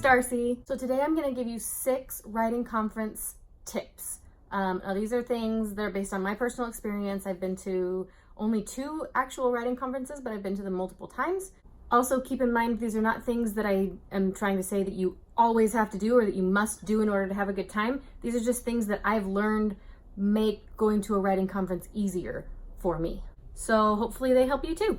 Darcy. So today I'm going to give you 6 writing conference tips. Now these are things that are based on my personal experience. I've been to only 2 actual writing conferences, but I've been to them multiple times. Also keep in mind, these are not things that I am trying to say that you always have to do or that you must do in order to have a good time. These are just things that I've learned make going to a writing conference easier for me. So hopefully they help you too.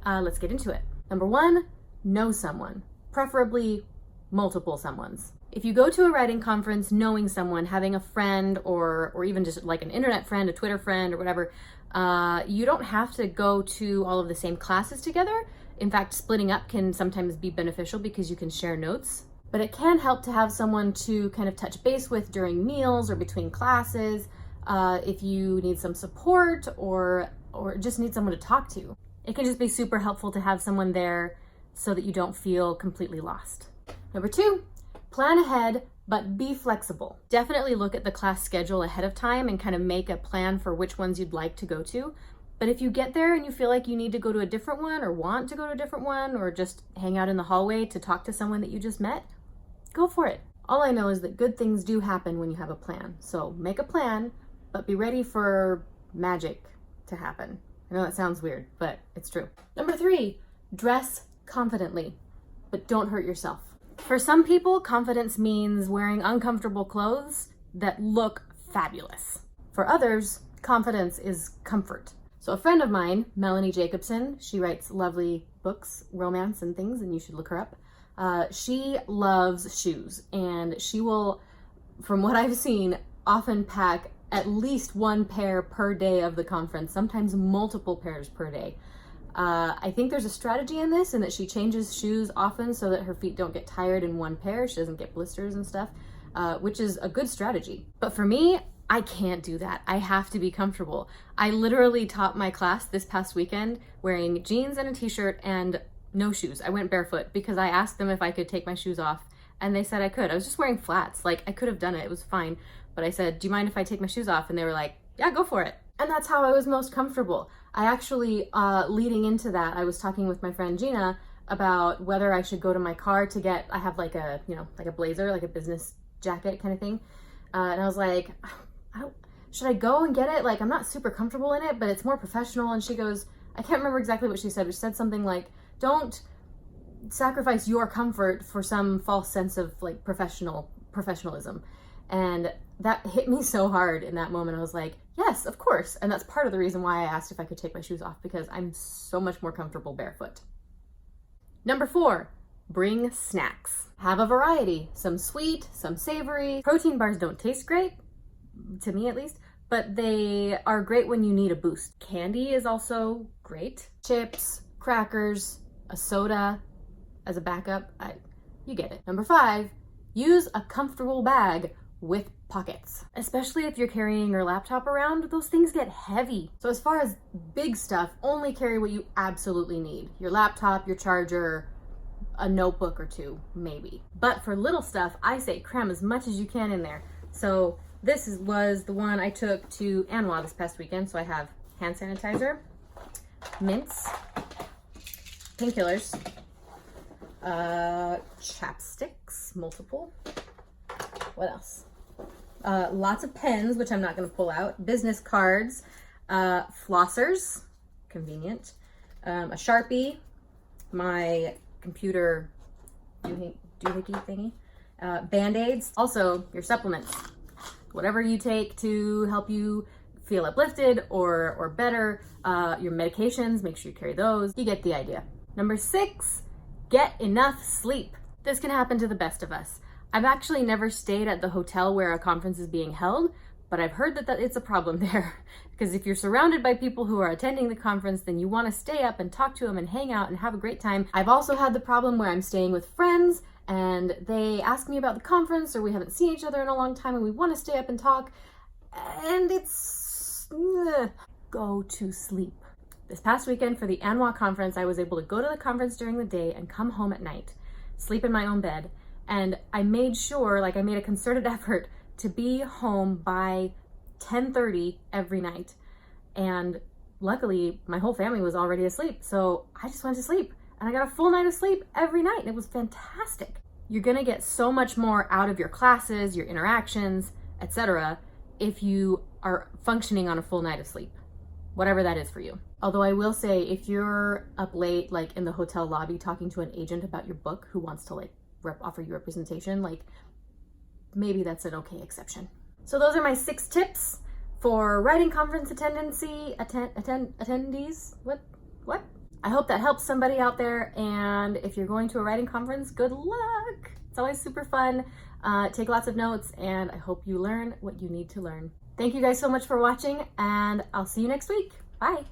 Let's get into it. Number 1, know someone, preferably multiple someones. If you go to a writing conference knowing someone, having a friend or even just like an internet friend, a Twitter friend or whatever, you don't have to go to all of the same classes together. In fact, splitting up can sometimes be beneficial because you can share notes. But it can help to have someone to kind of touch base with during meals or between classes, if you need some support or just need someone to talk to. It can just be super helpful to have someone there so that you don't feel completely lost. Number 2, plan ahead, but be flexible. Definitely look at the class schedule ahead of time and kind of make a plan for which ones you'd like to go to. But if you get there and you feel like you need to go to a different one or want to go to a different one or just hang out in the hallway to talk to someone that you just met, go for it. All I know is that good things do happen when you have a plan. So make a plan, but be ready for magic to happen. I know that sounds weird, but it's true. Number 3, dress confidently, but don't hurt yourself. For some people, confidence means wearing uncomfortable clothes that look fabulous. For others, confidence is comfort. So a friend of mine, Melanie Jacobson, she writes lovely books, romance and things, and you should look her up. She loves shoes, and she will, from what I've seen, often pack at least 1 pair per day of the conference, sometimes multiple pairs per day. I think there's a strategy in this, in that she changes shoes often so that her feet don't get tired in 1 pair. She doesn't get blisters and stuff, which is a good strategy. But for me, I can't do that. I have to be comfortable. I literally taught my class this past weekend wearing jeans and a t-shirt and no shoes. I went barefoot because I asked them if I could take my shoes off, and they said I could. I was just wearing flats. Like, I could have done it. It was fine. But I said, do you mind if I take my shoes off? And they were like, yeah, go for it. And that's how I was most comfortable. I actually, leading into that, I was talking with my friend Gina about whether I should go to my car to get, I have like a, like a blazer, like a business jacket kind of thing. And I was like, should I go and get it? Like, I'm not super comfortable in it, but it's more professional. And she goes, I can't remember exactly what she said, but she said something like, don't sacrifice your comfort for some false sense of like professionalism. And that hit me so hard in that moment. I was like, yes, of course. And that's part of the reason why I asked if I could take my shoes off, because I'm so much more comfortable barefoot. Number 4, bring snacks. Have a variety, some sweet, some savory. Protein bars don't taste great, to me at least, but they are great when you need a boost. Candy is also great. Chips, crackers, a soda as a backup. You get it. Number 5, use a comfortable bag with pockets. Especially if you're carrying your laptop around, those things get heavy. So as far as big stuff, only carry what you absolutely need. Your laptop, your charger, a notebook or 2, maybe. But for little stuff, I say cram as much as you can in there. So this was the one I took to Anwa this past weekend. So I have hand sanitizer, mints, painkillers, chapsticks, multiple. What else? Lots of pens, which I'm not going to pull out. Business cards, flossers, convenient, a Sharpie, my computer doohickey thingy, Band-Aids, also your supplements. Whatever you take to help you feel uplifted or better, your medications, make sure you carry those. You get the idea. Number 6, get enough sleep. This can happen to the best of us. I've actually never stayed at the hotel where a conference is being held, but I've heard that it's a problem there. Because if you're surrounded by people who are attending the conference, then you want to stay up and talk to them and hang out and have a great time. I've also had the problem where I'm staying with friends and they ask me about the conference, or we haven't seen each other in a long time and we want to stay up and talk, and it's go to sleep. This past weekend for the Anwa conference, I was able to go to the conference during the day and come home at night, sleep in my own bed. And I made sure, I made a concerted effort to be home by 10:30 every night. And luckily, my whole family was already asleep. So I just went to sleep and I got a full night of sleep every night. And it was fantastic. You're gonna get so much more out of your classes, your interactions, etc. if you are functioning on a full night of sleep, whatever that is for you. Although I will say, if you're up late, like in the hotel lobby talking to an agent about your book who wants to like offer you representation, like maybe that's an okay exception. So those are my 6 tips for writing conference attendees. What? I hope that helps somebody out there. And if you're going to a writing conference, good luck. It's always super fun. Take lots of notes, and I hope you learn what you need to learn. Thank you guys so much for watching, and I'll see you next week. Bye.